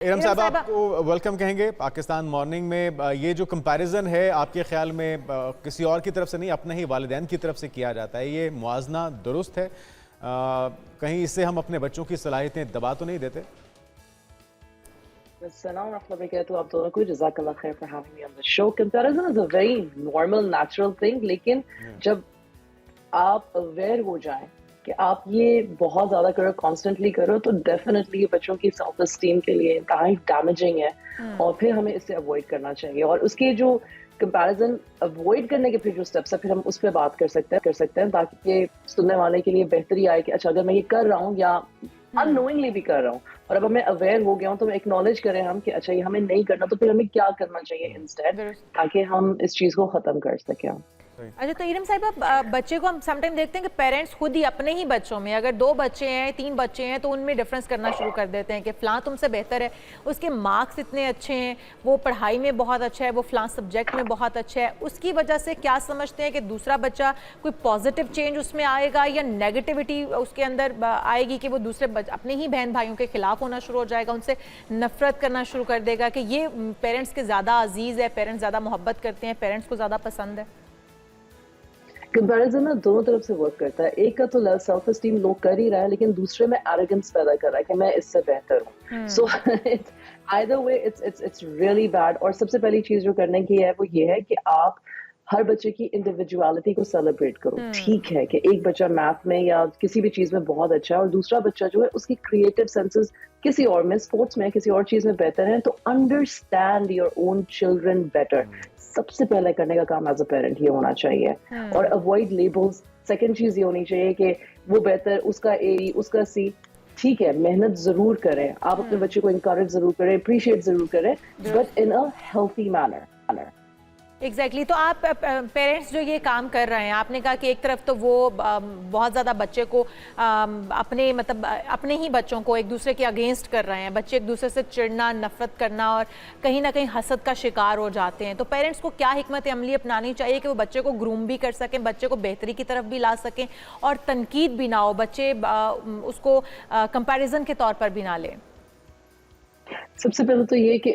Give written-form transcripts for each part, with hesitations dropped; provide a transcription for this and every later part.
ارم صاحب آپ کو ویلکم کہیں گے پاکستان مارننگ میں. یہ جو کمپیریزن ہے آپ کے خیال میں کسی اور کی طرف سے نہیں اپنے ہی والدین کی طرف سے کیا جاتا ہے, یہ موازنہ درست ہے؟ کہیں اس سے ہم اپنے بچوں کی صلاحیتیں دبا تو نہیں دیتے؟ السلام ورحمۃ اللہ وبرکاتہ. آپ دونوں کو جزاک اللہ خیر for having me on the show. Comparison is a very normal, natural thing. لیکن جب آپ اویئر ہو جائیں کہ آپ یہ بہت زیادہ کرو, کانسٹنٹلی کرو, تو ڈیفینیٹلی یہ بچوں کی سیلف اسٹیم کے لیے انتہائی ڈیمیجنگ ہے, اور پھر ہمیں اس سے اوائڈ کرنا چاہیے. اور اس کے جو کمپیریزن اوائڈ کرنے کے پھر جو اسٹیپس ہیں, پھر ہم اس پہ بات کر سکتے ہیں تاکہ سننے والے کے لیے بہتری آئے کہ اچھا اگر میں یہ کر رہا ہوں یا اننوئنگلی بھی کر رہا ہوں, اور اب میں اویئر ہو گیا ہوں, تو میں ایکنالج کریں ہم کہ اچھا یہ ہمیں نہیں کرنا, تو پھر ہمیں کیا کرنا چاہیے انسٹیڈ, تاکہ ہم اس چیز کو ختم کر سکیں. اچھا تو ارم صاحبہ, بچے کو ہم سم ٹائم دیکھتے ہیں کہ پیرنٹس خود ہی اپنے ہی بچوں میں, اگر 2 بچے ہیں 3 بچے ہیں, تو ان میں ڈفرینس کرنا شروع کر دیتے ہیں کہ فلاں تم سے بہتر ہے, اس کے مارکس اتنے اچھے ہیں, وہ پڑھائی میں بہت اچھا ہے, وہ فلاں سبجیکٹ میں بہت اچھا ہے. اس کی وجہ سے کیا سمجھتے ہیں کہ دوسرا بچہ کوئی پازیٹیو چینج اس میں آئے گا, یا نیگیٹیوٹی اس کے اندر آئے گی کہ وہ دوسرے اپنے ہی بہن بھائیوں کے خلاف ہونا شروع ہو جائے گا, ان سے نفرت کرنا شروع کر دے گا کہ یہ پیرنٹس کے زیادہ عزیز ہے, پیرنٹس زیادہ محبت کرتے ہیں, پیرنٹس کو زیادہ پسند ہے؟ کمپیریزن نا دونوں طرف سے ورک کرتا ہے. ایک کا تو سیلف اسٹیم لوگ کر ہی رہا ہے, لیکن دوسرے میں ایروگنس پیدا کر رہا ہے کہ میں اس سے بہتر ہوں. سو either way it's really bad. اور سب سے پہلی چیز جو کرنے کی ہے وہ یہ ہے کہ آپ ہر بچے کی انڈیویجوالٹی کو سیلیبریٹ کرو. ٹھیک ہے کہ ایک بچہ میتھ میں یا کسی بھی چیز میں بہت اچھا ہے, اور دوسرا بچہ جو ہے اس کی کریٹو سینسز کسی اور میں, اسپورٹس میں, کسی اور چیز میں بہتر ہیں, تو understand your own children better. سب سے پہلے کرنے کا کام ایز اے پیرنٹ یہ ہونا چاہیے, اور اوائڈ لیبلز. سیکنڈ چیز یہ ہونی چاہیے کہ وہ بہتر, اس کا اے, اس کا سی. ٹھیک ہے, محنت ضرور کریں, آپ اپنے بچے کو انکریج ضرور کریں, اپریشیٹ ضرور کریں, but in a healthy manner. Exactly. تو آپ پیرنٹس جو یہ کام کر رہے ہیں, آپ نے کہا کہ ایک طرف تو وہ بہت زیادہ بچے کو اپنے مطلب اپنے ہی بچوں کو ایک دوسرے کے اگینسٹ کر رہے ہیں, بچے ایک دوسرے سے چڑنا, نفرت کرنا, اور کہیں نہ کہیں حسد کا شکار ہو جاتے ہیں. تو پیرنٹس کو کیا حکمت عملی اپنانی چاہیے کہ وہ بچے کو گروم بھی کر سکیں, بچے کو بہتری کی طرف بھی لا سکیں, اور تنقید بھی نہ ہو, بچے اس کو کمپیریزن کے طور پر بھی نہ لیں؟ سب سے پہلے تو یہ کہ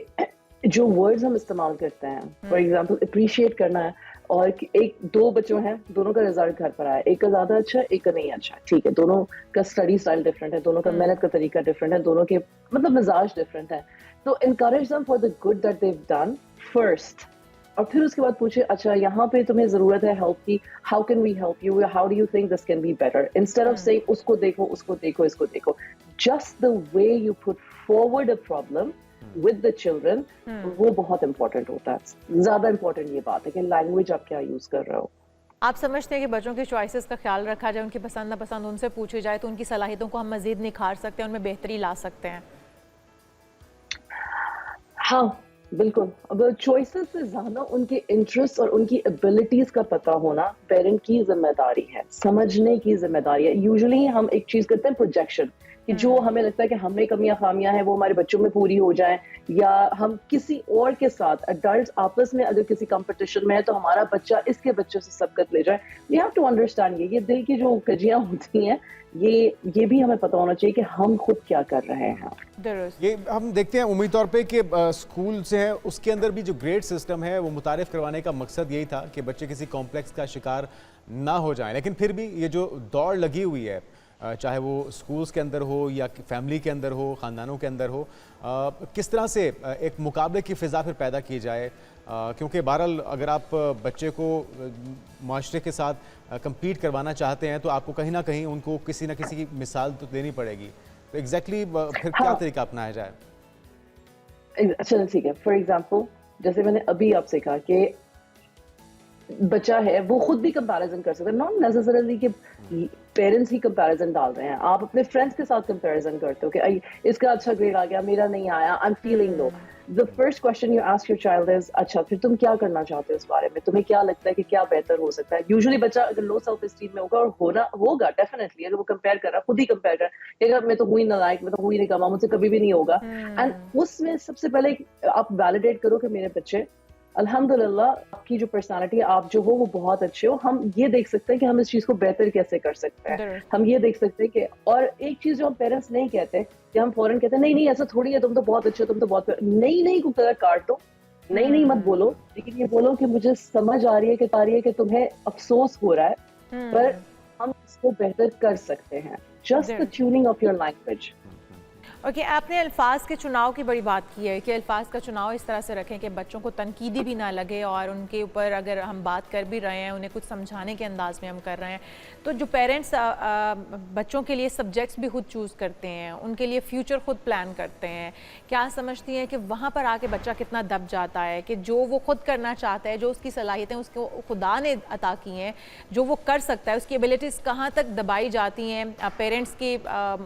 جو ورڈز ہم استعمال کرتے ہیں, فار ایگزامپل اپریشیٹ کرنا ہے, اور ایک 2 بچوں ہیں, دونوں کا رزلٹ گھر پر آیا, ایک کا زیادہ اچھا ہے, ایک کا نہیں اچھا. ٹھیک ہے, دونوں کا اسٹڈی اسٹائل ڈفرینٹ ہے, دونوں کا محنت کا طریقہ ڈفرینٹ ہے, دونوں کے مطلب مزاج ڈفرینٹ ہے. تو encourage them for the good that Dev done first, اور پھر اس کے بعد پوچھے اچھا یہاں پہ تمہیں ضرورت ہے ہیلپ کی, how can we help you, how do you think this can be better, instead of seeing اس کو دیکھو, اس کو دیکھو, اس کو دیکھو. Just the way you put forward a problem with the children, وہ بہت امپورٹنٹ ہوتا ہے. زیادہ امپورٹنٹ یہ بات ہے کہ لینگویج آپ کیا یوز کر رہے ہو. آپ سمجھتے ہیں کہ بچوں کی چوائسیز کا خیال رکھا جائے, ان کی پسند ناپسند ان سے پوچھی جائے, تو ان کی صلاحیتوں کو ہم مزید نکھار سکتے ہیں, ان میں بہتری لا سکتے ہیں؟ ہاں بالکل. اب چوائسیز سے زیادہ ان کے انٹرسٹ اور ان کی ایبلٹیز کا پتہ ہونا پیرنٹ کی ذمہ داری ہے, سمجھنے کی ذمہ داری ہے. یوزلی ہم ایک چیز کرتے ہیں پروجیکشن, کہ جو ہمیں لگتا ہے کہ ہم میں کمیاں خامیاں ہیں وہ ہمارے بچوں میں پوری ہو جائیں, یا ہم کسی اور کے ساتھ ایڈلٹس آپس میں اگر کسی کمپٹیشن میں ہے تو ہمارا بچہ اس کے بچے سے سبقت لے جائے. وی ہیو ٹو انڈرسٹینڈ یہ دل کی جو کجیاں ہوتی ہیں, یہ بھی ہمیں پتہ ہونا چاہیے کہ ہم خود کیا کر رہے ہیں. یہ ہم دیکھتے ہیں عمومی طور پہ کہ اسکول سے ہے, اس کے اندر بھی جو گریڈ سسٹم ہے وہ متعارف کروانے کا مقصد یہی تھا کہ بچے کسی کمپلیکس کا شکار نہ ہو جائیں. لیکن پھر بھی یہ جو دوڑ لگی ہوئی ہے, چاہے وہ اسکولز کے اندر ہو یا فیملی کے اندر ہو, خاندانوں کے اندر ہو, کس طرح سے ایک مقابلے کی فضا پھر پیدا کی جائے, کیونکہ بہرحال اگر آپ بچے کو معاشرے کے ساتھ کمپیٹ کروانا چاہتے ہیں تو آپ کو کہیں نہ کہیں ان کو کسی نہ کسی کی مثال تو دینی پڑے گی. تو ایگزیکٹلی پھر کیا طریقہ اپنایا جائے؟ اچھا ٹھیک ہے, فار ایگزامپل جیسے میں نے ابھی آپ سے کہا کہ بچہ ہے وہ خود بھی کمپیریزن کر سکتا ہے, ناٹ نیسیسریلی کہ پیرنٹس ہی کمپیریزن ڈال رہے ہیں. آپ اپنے فرینڈس کے ساتھ کمپیریزن کرتے ہو کہ اس کا اچھا گریڈ آ گیا, میرا نہیں آیا, I am feeling low. The first question you ask your child is اچھا پھر تم کیا کرنا چاہتے ہو اس بارے میں, تمہیں کیا لگتا ہے کہ کیا بہتر ہو سکتا ہے. یوزلی بچہ اگر لو سیلف اسٹیم میں ہوگا, اور ہوگا ڈیفینیٹلی, اگر وہ کمپیئر کر رہا خود ہی کمپیئر کر رہا, کہ میں تو ہوئی نالائق, میں تو ہوئی نکما, مجھ سے کبھی بھی نہیں ہوگا. اینڈ اس میں سب سے پہلے آپ ویلیڈیٹ کرو کہ میرے بچے الحمدللہ آپ کی جو پرسنالٹی آپ جو ہو وہ بہت اچھے ہو. ہم یہ دیکھ سکتے ہیں کہ ہم اس چیز کو بہتر کیسے کر سکتے ہیں. ہم یہ دیکھ سکتے ہیں کہ, اور ایک چیز جو ہم پیرنٹس نہیں کہتے کہ ہم فوراً کہتے ہیں نہیں ایسا تھوڑی ہے, تم تو بہت اچھے ہو, تم تو بہت نہیں کو کلر کاٹ دو, نہیں مت بولو, لیکن یہ بولو کہ مجھے سمجھ آ رہی ہے کہ تمہیں افسوس ہو رہا ہے, پر ہم اس کو بہتر کر سکتے ہیں. Just the tuning of your language. Okay, آپ نے الفاظ کے چناؤ کی بڑی بات کی ہے کہ الفاظ کا چناؤ اس طرح سے رکھیں کہ بچوں کو تنقیدی بھی نہ لگے, اور ان کے اوپر اگر ہم بات کر بھی رہے ہیں انہیں کچھ سمجھانے کے انداز میں ہم کر رہے ہیں, تو جو پیرنٹس بچوں کے لیے سبجیکٹس بھی خود چوز کرتے ہیں, ان کے لیے فیوچر خود پلان کرتے ہیں, کیا سمجھتی ہیں کہ وہاں پر آ کے بچہ کتنا دب جاتا ہے کہ جو وہ خود کرنا چاہتا ہے, جو اس کی صلاحیتیں اس کو خدا نے عطا کی ہیں, جو وہ کر سکتا ہے, اس کی ایبلٹیز کہاں تک دبائی جاتی ہیں پیرنٹس کی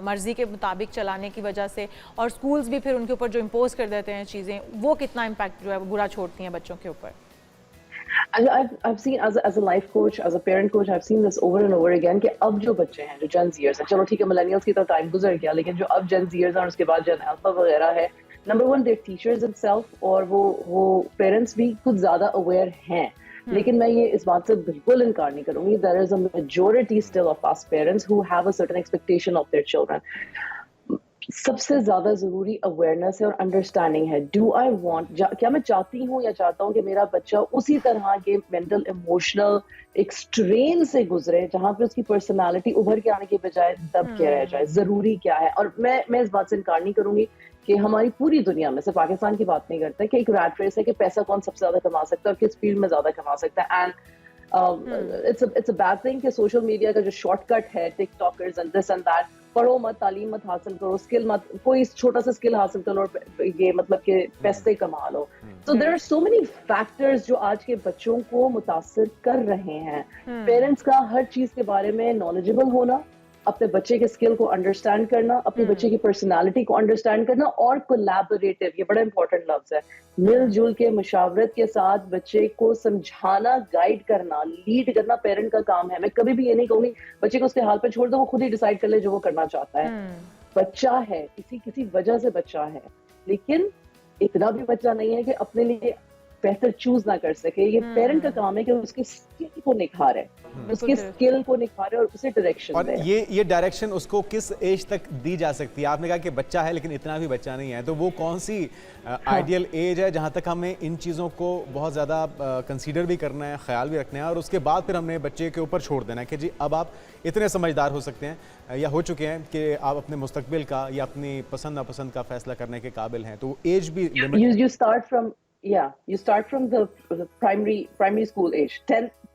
مرضی کے مطابق چلانے کی وجہ سے, اور سکولز بھی پھر ان کے اوپر جو امپوز کر دیتے ہیں چیزیں, وہ کتنا امپیکٹ جو ہے برا چھوڑتی ہیں بچوں کے اوپر. I've seen as a life coach, as a parent coach, I've seen this over and over again کہ اب جو بچے ہیں جو Gen Zers ہیں, چلو ٹھیک ہے millennials کی تو ٹائم گزر گیا, لیکن جو اب Gen Zers ہیں اور اس کے بعد Gen Alpha وغیرہ ہے, number one they're teachers itself, اور وہ پیرنٹس بھی کچھ زیادہ اویئر ہیں. لیکن میں یہ اس بات سے بالکل انکار نہیں کروں گی, there is a majority still of us parents who have a certain expectation of their children. سب سے زیادہ ضروری اویئرنیس ہے اور انڈرسٹینڈنگ ہے. ڈو آئی وانٹ, کیا میں چاہتی ہوں یا چاہتا ہوں کہ میرا بچہ اسی طرح کے مینٹل ایموشنل ایکسٹریم سے گزرے جہاں پہ اس کی پرسنالٹی ابھر کے آنے کے بجائے دب کے رہ جائے, ضروری کیا ہے. اور میں اس بات سے انکار نہیں کروں گی کہ ہماری پوری دنیا میں, صرف پاکستان کی بات نہیں کرتے, کہ ایک ریٹ ریس ہے کہ پیسہ کون سب سے زیادہ کما سکتا ہے اور کس فیلڈ میں زیادہ کما سکتا ہے. And it's a bad thing کہ سوشل میڈیا کا جو شارٹ کٹ ہے, TikTokers and this and that, پڑھو مت, تعلیم مت حاصل کرو, اسکل مت, کوئی چھوٹا سا اسکل حاصل کرو اور یہ مطلب کہ پیسے کما لو. تو there are so many factors جو آج کے بچوں کو متاثر کر رہے ہیں. پیرنٹس کا ہر چیز کے بارے میں نالجبل ہونا, اپنے بچے کے اسکل کو انڈرسٹینڈ کرنا, اپنے بچے کی پرسنالٹی کو انڈرسٹینڈ کرنا, اور کولیبوریٹو, یہ بڑا امپورٹنٹ لفظ ہے, مل جل کے مشاورت کے ساتھ بچے کو سمجھانا, گائیڈ کرنا, لیڈ کرنا پیرنٹ کا کام ہے. میں کبھی بھی یہ نہیں کہوں گی بچے کو اس کے حال پہ چھوڑ دو, وہ خود ہی ڈیسائیڈ کر لے جو وہ کرنا چاہتا ہے. بچہ ہے, کسی وجہ سے بچہ ہے, لیکن اتنا بھی بچہ نہیں ہے کہ اپنے لیے بہتر چوز نہ کر سکے. یہ پیرنٹ کا کام ہے کہ اس کی اسکل کو نکھارے, اس کی اسکل کو نکھارے اور اسے ڈائریکشن دے. اور یہ ڈائریکشن اس کو کس ایج تک دی جا سکتی ہے؟ آپ نے کہا کہ بچہ ہے لیکن اتنا بھی بچہ نہیں ہے, تو وہ کون سی آئیڈیل ایج ہے جہاں تک ہمیں ان چیزوں کو بہت زیادہ کنسیڈر بھی کرنا ہے, خیال بھی رکھنا ہے, اور اس کے بعد پھر ہم نے بچے کے اوپر چھوڑ دینا ہے کہ جی اب آپ اتنے سمجھدار ہو سکتے ہیں یا ہو چکے ہیں کہ آپ اپنے مستقبل کا یا اپنی پسند ناپسند کا فیصلہ کرنے کے قابل ہیں. تو ایج بھی you start from the primary school age,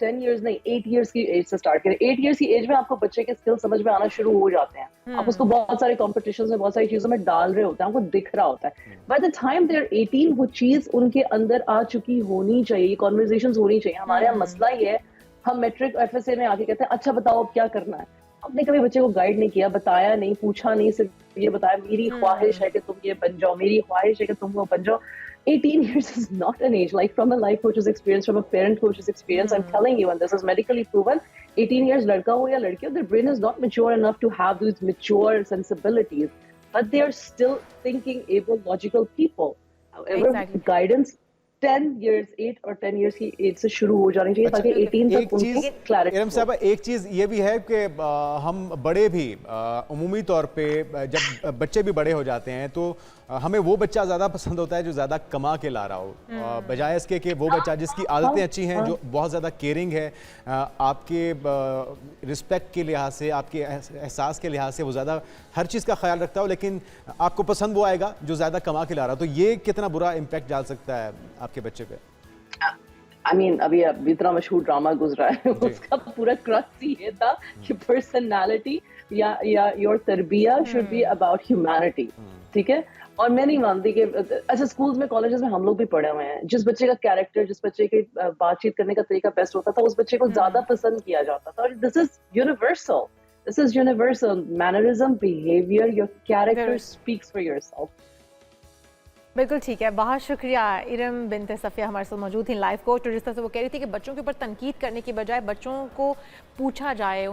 10 years نہیں, 8 years کی ایج سے اسٹارٹ کریں. 8 years کی ایج میں آپ کو بچے کے اسکل سمجھ میں آنا شروع ہو جاتے ہیں. آپ اس کو بہت سارے کمپٹیشنز میں, بہت ساری چیزوں میں ڈال رہے ہوتے ہیں, آپ کو دکھ رہا ہوتا ہے. By the time they are 18 وہ چیز ان کے اندر آ چکی ہونی چاہیے, یہ کانورزیشنز ہونی چاہیے. ہمارے یہاں مسئلہ یہ ہے, ہم میٹرک ایف ایس اے میں آ کے کہتے ہیں اچھا بتاؤ اب کیا کرنا ہے. آپ نے کبھی بچے کو گائیڈ نہیں کیا, بتایا نہیں, پوچھا نہیں, صرف یہ بتایا میری خواہش ہے کہ تم یہ بن جاؤ, میری خواہش ہے کہ تم وہ بن جاؤ. 18 years is not an age. Like from a life coach's experience, from a parent coach's experience, I'm telling you, and this is medically proven, 18 years ladka ho ya ladki ho, their brain is not mature enough to have these mature sensibilities, but they are still thinking able, logical people. However, Exactly. guidance 10 years, 8 or 10 years کی age سے شروع ہو جانی چاہیے تاکہ 18 تک ان کو clarity. Iram صاحبہ, ایک چیز یہ بھی ہے کہ ہم بڑے بھی عمومی طور پہ جب بچے بھی بڑے ہو جاتے ہیں تو ہمیں وہ بچہ زیادہ پسند ہوتا ہے جو زیادہ کما کے لا رہا ہو, بجائے اس کے کہ وہ بچہ جس کی عادتیں اچھی ہیں, جو بہت زیادہ کیئرنگ ہے, آپ کے رسپیکٹ کے لحاظ سے, آپ کے احساس کے لحاظ سے وہ زیادہ ہر چیز کا خیال رکھتا ہو, لیکن آپ کو پسند وہ آئے گا جو زیادہ کما کے لا رہا. تو یہ کتنا برا امپیکٹ ڈال سکتا ہے آپ کے بچے پہ؟ I mean, ابھی اتنا مشہور ڈرامہ گزرا ہے, اس کا پورا کرکس ہی یہ تھا کہ پرسنالٹی یا your تربیہ should be about humanity. ٹھیک ہے, اور میں نہیں مانتی کہ اچھا اسکولز میں, کالجز میں ہم لوگ بھی پڑھے ہوئے ہیں, جس بچے کا کیریکٹر, جس بچے کی بات چیت کرنے کا طریقہ بیسٹ ہوتا تھا, اس بچے کو زیادہ پسند کیا جاتا تھا. اور this is universal, this is universal. Mannerism, behaviour, your character speaks for yourself. بالکل ٹھیک ہے, بہت شکریہ. ارم بنت صفیہ ہمارے ساتھ موجود تھیں, لائف کوچ. اور جس طرح سے وہ کہہ رہی تھی کہ بچوں کے اوپر تنقید کرنے کی بجائے بچوں کو پوچھا جائے,